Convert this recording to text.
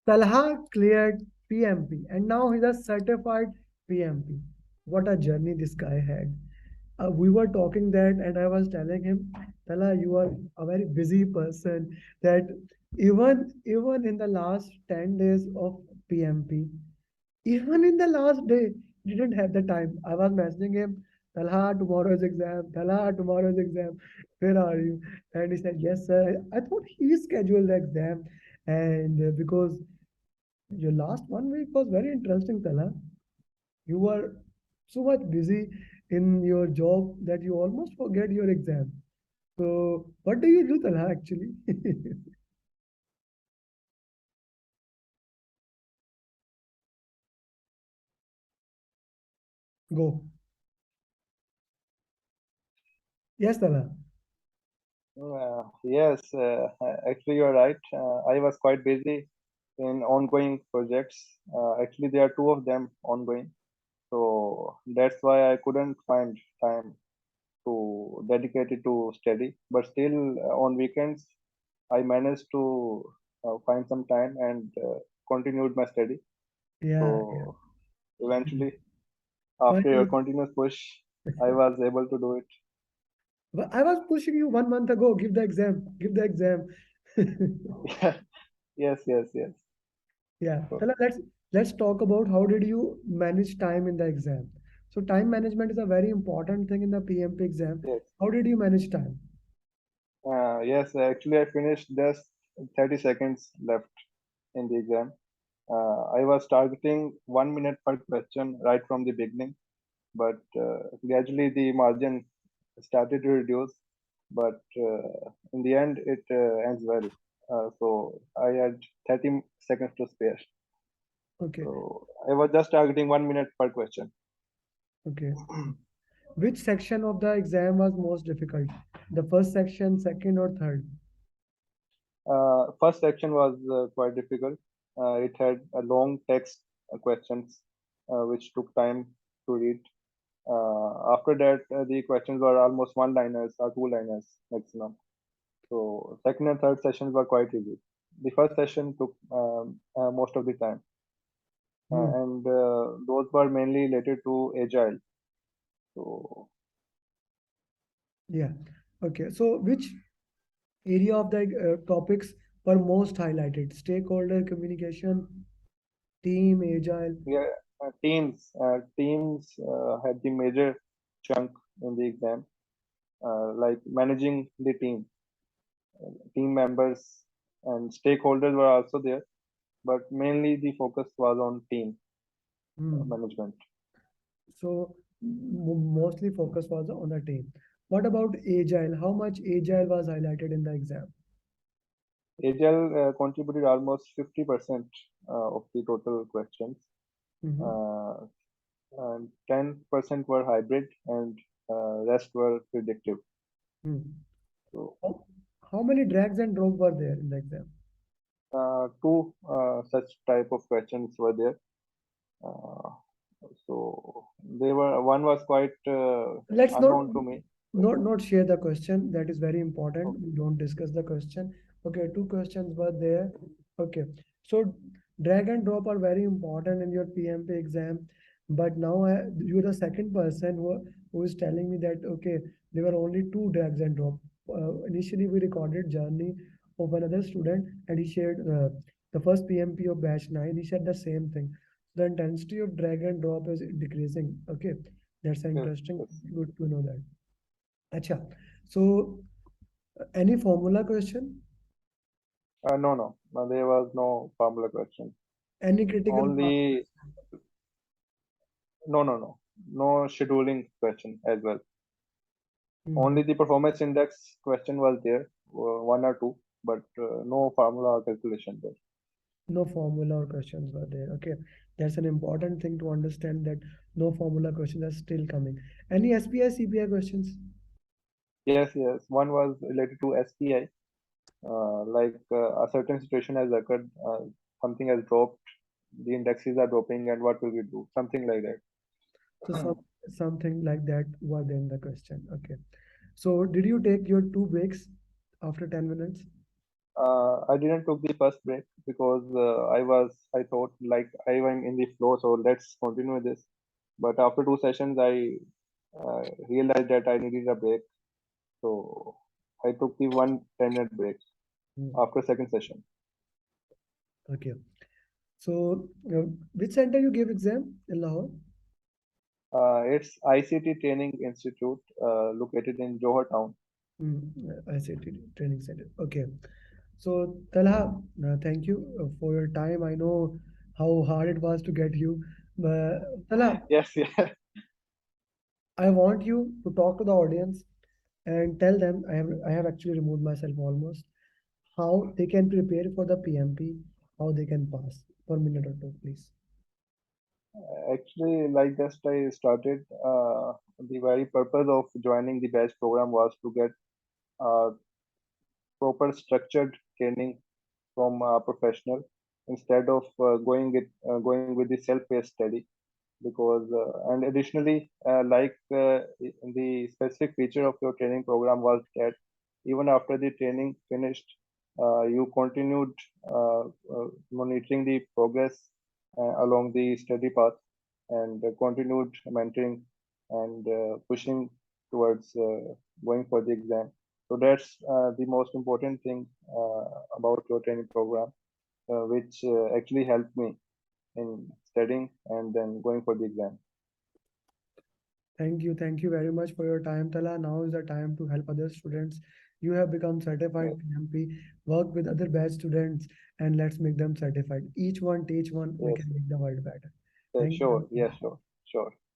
Talha cleared PMP and now he's a certified PMP. What a journey this guy had. We were talking that, and I was telling him, Talha, you are a very busy person. That even in the last 10 days of PMP, even in the last day, he didn't have the time. I was messaging him, Talha, tomorrow's exam. Talha, tomorrow's exam. Where are you? And he said, yes, sir. I thought he scheduled the exam. And because your last 1 week was very interesting, Talha. You were so much busy in your job that you almost forget your exam. So, what do you do, Talha, actually? Go. Yes, Talha. Yes, actually, you're right. I was quite busy in ongoing projects. Actually, there are two of them ongoing. So that's why I couldn't find time to dedicate it to study. But still, on weekends, I managed to find some time and continued my study. Yeah, yeah. So eventually, after a Finally, continuous push, I was able to do it. but I was pushing you 1 month ago. Give the exam. Give the exam. Yes, yes, yes. Yeah. So, Talha, let's talk about how did you manage time in the exam. So time management is a very important thing in the PMP exam. yes. How did you manage time? Yes, actually, I finished just 30 seconds left in the exam. I was targeting 1 minute per question right from the beginning, but gradually the margin started to reduce. But in the end, it ends well. So I had 30 seconds to spare. Okay. So I was just targeting 1 minute per question. Okay. Which section of the exam was most difficult? The first section, second, or third? First section was quite difficult. It had a long text questions, which took time to read. After that, the questions were almost one-liners or two-liners maximum. So second and third sessions were quite easy. The first session took most of the time, Hmm. and those were mainly related to agile. So Yeah. Okay. So, which area of the topics were most highlighted? Stakeholder communication, team, agile. yeah, teams had the major chunk in the exam, like managing the team members and stakeholders were also there, but mainly the focus was on team Hmm. management. So, mostly focus was on the team. What about agile? How much agile was highlighted in the exam? Agile contributed almost 50% of the total questions. Mhm. Uh, and 10% were hybrid and rest were predictive. Hmm. So How many drags and drop were there in the exam? two such type of questions were there. Uh, so they were one was quite Let's not unknown to me. But, not share the question. That is very important. okay, We don't discuss the question. Okay, two questions were there. Okay, so drag and drop are very important in your PMP exam. But now you're the second person who is telling me that okay, there were only two drags and drop. Initially, we recorded journey of another student, and he shared the first PMP of batch 9. He said the same thing. The intensity of drag and drop is decreasing. Okay, that's yes, interesting. yes. Good to know that. Acha. So, any formula question? No, there was no formula question. Any critical mark Only question? no scheduling question as well. Hmm. Only the performance index question was there, one or two, but no formula or calculation there. No formula or questions were there. Okay, that's an important thing to understand that no formula questions are still coming. Any SPI, CPI questions? Yes, yes. One was related to SPI, like a certain situation has occurred, something has dropped, the indexes are dropping, and what will we do? Something like So that. something like that were there in the question. Okay. So did you take your two breaks after 10 minutes? I didn't took the first break because I thought like I am in the flow, so let's continue this. But after two sessions, I realized that I needed a break, so I took the 1 10 minute break Hmm. after second session. Okay. So, which center you gave exam in Lahore? It's ICT Training Institute located in Johor town. Hmm. I said training center. Okay. So, Talha, thank you for your time. I know how hard it was to get you. But Talha, Yes, yeah. I want you to talk to the audience and tell them I have actually removed myself almost how they can prepare for the PMP, how they can pass for a minute or two, please. Actually, like just I started, the very purpose of joining the batch program was to get uh, proper structured training from a professional instead of going with the self-paced study because and additionally the specific feature of your training program was that even after the training finished you continued monitoring the progress along the study path and continued mentoring and pushing towards going for the exam. So that's the most important thing about your training program, which actually helped me in studying and then going for the exam. Thank you very much for your time, Tala. Now is the time to help other students. You have become Yes, certified PMP. Work with other batch students and let's make them certified. Each one teach one, we yes, can make the world better. yes, Thank you. sure, yes, sure, sure.